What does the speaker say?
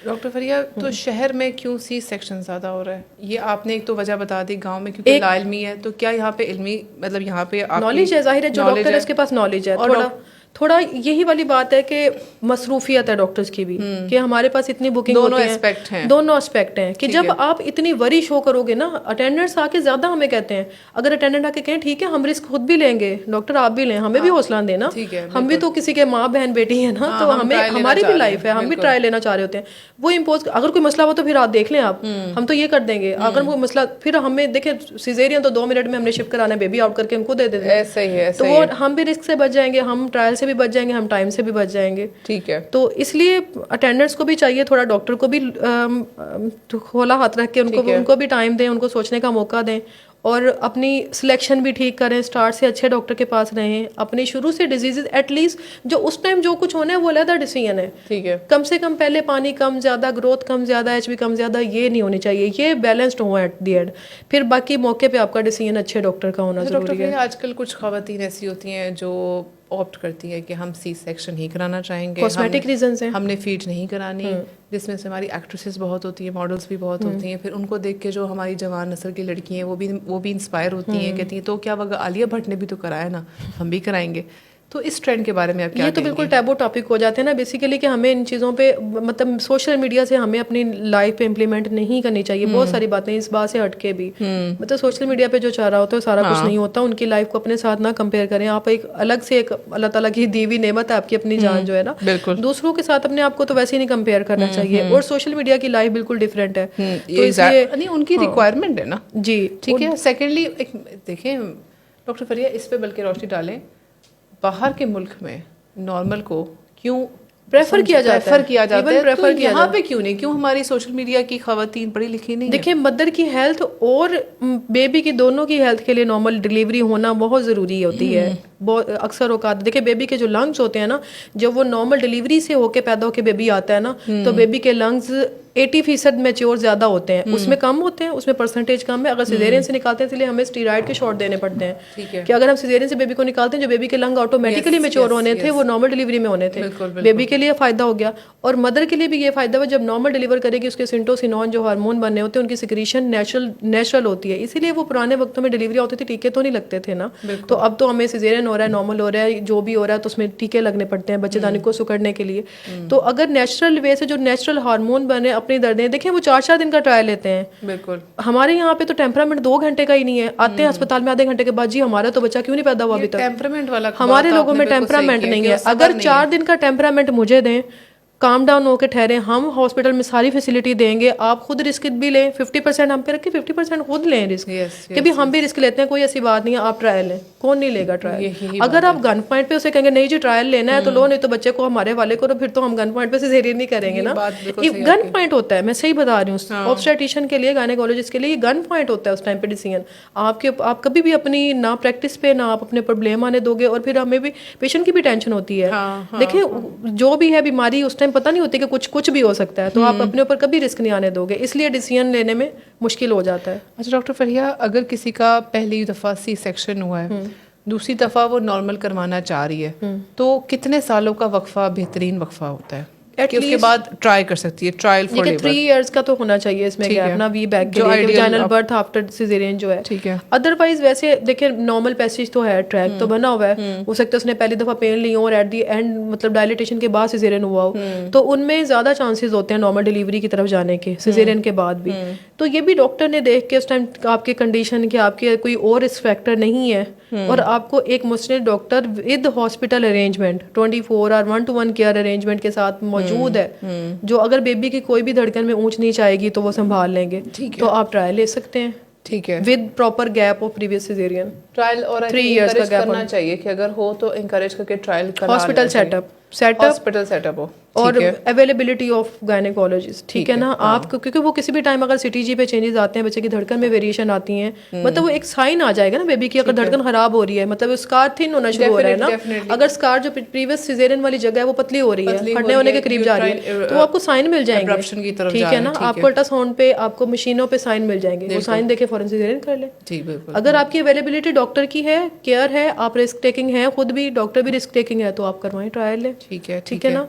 Doctor فریہ، تو شہر میں کیوں سی سیکشن زیادہ ہو رہا ہے؟ یہ آپ نے ایک تو وجہ بتا دی، گاؤں میں کیونکہ لا علمی ہے، تو کیا یہاں پہ علمی مطلب یہاں پہ نالج ہے، ظاہر ہے جو ڈاکٹر ہے اس کے پاس نالج ہے، تھوڑا یہی والی بات ہے کہ مصروفیت ہے ڈاکٹرز کی بھی، کہ ہمارے پاس اتنی بکنگ ہوتی ہیں، دونوں اسپیکٹ ہیں، کہ جب آپ اتنی وری شو کرو گے نا، اٹینڈنٹس آ کے زیادہ ہمیں کہتے ہیں، اگر اٹینڈنٹ آ کے کہیں ٹھیک ہے ہم رسک خود بھی لیں گے، ڈاکٹر آپ بھی لیں، ہمیں بھی حوصلہ دیں نا، ہم بھی تو کسی کے ماں بہن بیٹی ہیں نا، تو ہمیں ہماری بھی لائف ہے، ہم بھی ٹرائی لینا چاہ رہے ہوتے ہیں، وہ امپوز اگر کوئی مسئلہ ہو تو پھر آپ دیکھ لیں، آپ ہم تو یہ کر دیں گے، اگر وہ مسئلہ پھر ہمیں دیکھیں سیزیرین تو 2 منٹ میں ہم نے شفٹ کرانا ہے، بیبی آؤٹ کر کے ان کو دے دیتے ہیں، تو وہ ہم بھی رسک سے بچ جائیں گے، ہم ٹرائل سے بھی بچ جائیں گے، ہم ٹائم سے بھی بچ جائیں گے. ٹھیک ہے. تو اس لیے اٹینڈنٹس کو بھی چاہیے تھوڑا ڈاکٹر کو بھی کھولا ہاتھ رکھ کے ان کو بھی ٹائم دیں، ان کو سوچنے کا موقع دیں، اور اپنی سلیکشن بھی ٹھیک کریں، اسٹارٹ سے اچھے ڈاکٹر کے پاس رہیں، اپنی شروع سے ڈیزیزز ایٹ لیسٹ جو اس ٹائم جو کچھ ہونا ہے وہ علیحدہ ڈیسیژن ہے. ٹھیک ہے. کم سے کم پہلے پانی کم زیادہ، گروتھ کم زیادہ، ایچ بی کم زیادہ، یہ نہیں ہونی چاہیے، یہ بیلنسڈ ہو ایٹ دی اینڈ. پھر باقی موقع پہ آپ کا ڈیسیژن اچھے ڈاکٹر کا ہونا ضروری ہے. آج کل کچھ خواتین ایسی ہوتی ہیں جو آپٹ کرتی ہے کہ ہم سی سیکشن ہی کرانا چاہیں گے، کاسمیٹک ریزنز ہیں، ہم نے فیٹ نہیں کرانی، جس میں سے ہماری ایکٹریسز بہت ہوتی ہیں، ماڈلس بھی بہت ہوتی ہیں، پھر ان کو دیکھ کے جو ہماری جوان نسل کی لڑکی ہیں وہ بھی انسپائر ہوتی ہیں، کہتی ہیں تو کیا وغیرہ عالیہ بھٹ نے بھی تو کرایا نا، ہم بھی کرائیں گے. تو اس ٹرینڈ کے بارے میں آپ کیا یہ تو بالکل ٹیبو ٹاپک ہو جاتے ہیں نا بیسیکلی، کہ ہمیں ان چیزوں پہ مطلب سوشل میڈیا سے ہمیں اپنی لائف پہ امپلیمنٹ نہیں کرنی چاہیے. بہت ساری باتیں اس بات سے ہٹ کے بھی، مطلب سوشل میڈیا پہ جو چاہ رہا ہوتا ہے سارا کچھ نہیں ہوتا. ان کی لائف کو اپنے ساتھ نہ کمپیئر کریں. آپ ایک الگ سے ایک اللہ تعالیٰ کی دی ہوئی نعمت ہے آپ کی اپنی جان جو ہے نا، دوسروں کے ساتھ اپنے آپ کو تو ویسے ہی نہیں کمپیئر کرنا چاہیے. اور سوشل میڈیا کی لائف بالکل ڈفرینٹ ہے، تو اس لیے ان کی ریکوائرمنٹ ہے نا. جی ٹھیک ہے. سیکنڈلی دیکھیں ڈاکٹر فریہ، اس پہ بلکہ روشنی ڈالیں، باہر کے ملک میں نارمل کو کیوں پریفر کیا جاتا ہے، تو یہاں پہ کیوں نہیں؟ کیوں ہماری سوشل میڈیا کی خواتین پڑھی لکھی نہیں؟ دیکھیں مدر کی ہیلتھ اور بیبی کی دونوں کی ہیلتھ کے لیے نارمل ڈلیوری ہونا بہت ضروری ہوتی ہے. بہت اکثر اوقات دیکھیں بیبی کے جو لنگس ہوتے ہیں نا، جب وہ نارمل ڈلیوری سے ہو کے پیدا ہو کے بیبی آتا ہے نا، تو بیبی کے لنگس 80% میچور زیادہ ہوتے ہیں، اس میں کم ہوتے ہیں، اس میں پرسنٹیج کم ہے. اگر سیزیرین سے نکالتے ہیں اس لیے ہمیں اسٹیرائڈ کے شاٹ دینے پڑتے ہیں، کہ اگر ہم سیزیرین سے بیبی کو نکالتے ہیں جو بیبی کے لنگ آٹومیٹکلی میچور ہونے تھے وہ نارمل ڈلیوری میں ہونے تھے. بیبی کے لیے فائدہ ہو گیا، اور مدر کے لیے بھی یہ فائدہ ہوا جب نارمل ڈلیور کرے گی اس کے سنٹوسینون جو ہارمون بننے ہوتے ہیں ان کی سیکریشن نیچرل ہوتی ہے. اسی لیے وہ پرانے وقتوں میں ڈلیوری ہوتی تھی ٹیکے تو نہیں لگتے تھے نا. تو اب تو ہمیں سیزیرین ہو رہا ہے، نارمل ہو رہا ہے، جو بھی ہو رہا ہے تو اس میں ٹیکے لگنے پڑتے ہیں بچے دانی کو سکڑنے کے لیے. تو اگر نیچرل وے سے جو نیچرل ہارمون بنے اپنی دردیں، دیکھیں وہ 4 دن کا ٹرائل لیتے ہیں. بالکل. ہمارے یہاں پہ تو ٹیمپرامنٹ 2 گھنٹے کا ہی نہیں ہے، آتے ہیں اسپتال میں آدھے گھنٹے کے بعد جی ہمارا تو بچہ کیوں نہیں پیدا ہوا ابھی تک. ٹیمپرامنٹ والا ہمارے لوگوں میں ٹیمپرامنٹ نہیں ہے. اگر 4 دن کا ٹیمپرامنٹ مجھے دیں، کام ڈاؤن ہو کے ٹھہرے، ہم ہاسپٹل میں ساری فیسلٹی دیں گے، آپ خود رسک بھی لیں، 50% ہم پہ رکھیں، 50% خود لیں رسک، کہ بھی ہم بھی رسک لیتے ہیں، کوئی ایسی بات نہیں ہے. آپ ٹرائل لیں، کون نہیں لے گا ٹرائل؟ اگر آپ گن پوائنٹ پہ اسے کہیں گے نہیں جی ٹرائل لینا ہے تو لو، نہیں تو بچے کو ہمارے والے کرو، پھر تو ہم گن پوائنٹ پہ سیزیرین نہیں کریں گے نا. گن پوائنٹ ہوتا ہے، میں صحیح بتا رہی ہوں، آبسٹیٹیشین کے لیے، گائنیکولوجسٹ کے لیے یہ گن پوائنٹ ہوتا ہے اس ٹائم پہ ڈیسیژن. آپ کبھی بھی اپنی نہ پریکٹس پہ نہ آپ اپنے اوپر بلیم آنے دو گے، اور پھر ہمیں بھی پیشنٹ کی بھی ٹینشن ہوتی ہے. دیکھیں جو بھی ہے بیماری اس ٹائم پتہ نہیں ہوتی کہ کچھ بھی ہو سکتا ہے، تو آپ اپنے اوپر کبھی رسک نہیں آنے دو گے، اس لیے ڈیسیژن لینے میں مشکل ہو جاتا ہے. اچھا ڈاکٹر فریہ، اگر کسی کا پہلی دفعہ سی سیکشن ہوا ہے، دوسری دفعہ وہ نارمل کروانا چاہ رہی ہے، تو کتنے سالوں کا وقفہ بہترین وقفہ ہوتا ہے کہ اس کے بعد ٹرائی کر سکتی ہے؟ ٹرائل فار لیبر 3 ایئرس کا تو ہونا چاہیے اس میں گیپ نا، وی بیک کے لیے ویجائنل برتھ آفٹر سیزیرین جو ہے. ٹھیک ہے. ادروائز ویسے دیکھیں نارمل پیسیج تو ہے، ٹریک تو بنا ہوا ہے، ہو سکتا ہے اس نے پہلی دفعہ پین لی ہو اور ایٹ دی اینڈ مطلب ڈائلیٹیشن کے بعد سیزیرین ہوا ہو، تو ان میں زیادہ چانسز ہوتے ہیں نارمل ڈلیوری کی طرف جانے کے سیزیرین کے بعد بھی. تو یہ بھی ڈاکٹر نے دیکھ کے اس ٹائم آپ کے کنڈیشن کہ آپ کے کوئی اور رسک فیکٹر نہیں ہے، اور آپ کو ایک مسٹڈ ڈاکٹر ود ہاسپٹل ارینجمنٹ 24 اور 1-to-1 کیئر ارینجمنٹ کے ساتھ موجود ہے، جو اگر بیبی کی کوئی بھی دھڑکن میں اونچ نیچ آئے گی تو وہ سنبھال لیں گے. تو آپ ٹرائل لے سکتے ہیں. ٹھیک ہے. With proper gap of previous caesarean trial, اور 3 ایئرس کا گیپ کرنا چاہیے کہ اگر ہو تو انکریج کر کے ٹرائل کرنا. ہاسپٹل سیٹ اپ ہو اور اویلیبلٹی آف گائنیکولوجسٹ. ٹھیک ہے نا. آپ کیونکہ وہ کسی بھی ٹائم اگر سی ٹی جی پہ چینجز آتے ہیں، بچے کی دھڑکن میں ویریشن آتی ہیں، مطلب وہ ایک سائن آ جائے گا نا بیبی کی، اگر دھڑکن خراب ہو رہی ہے مطلب اسکار تھن ہونا شروع ہو رہا ہے نا. اگر اسکار جو پریویس سیزیرین والی جگہ ہے وہ پتلی ہو رہی ہے، پھٹنے ہونے کے قریب جا رہی ہے، تو آپ کو سائن مل جائیں گے. ٹھیک ہے نا. آپ کو الٹرا ساؤنڈ پہ، آپ کو مشینوں پہ سائن مل جائیں گے، وہ سائن دیکھے فوراً سیزیرین کر لیں. اگر آپ کی اویلیبلٹی ڈاکٹر کی ہے، کیئر ہے، آپ رسک ٹیکنگ ہے، خود بھی ڈاکٹر بھی رسک ٹیکنگ ہے، تو آپ کروائیں ٹرائل لیں. ٹھیک ہے. ٹھیک ہے نا.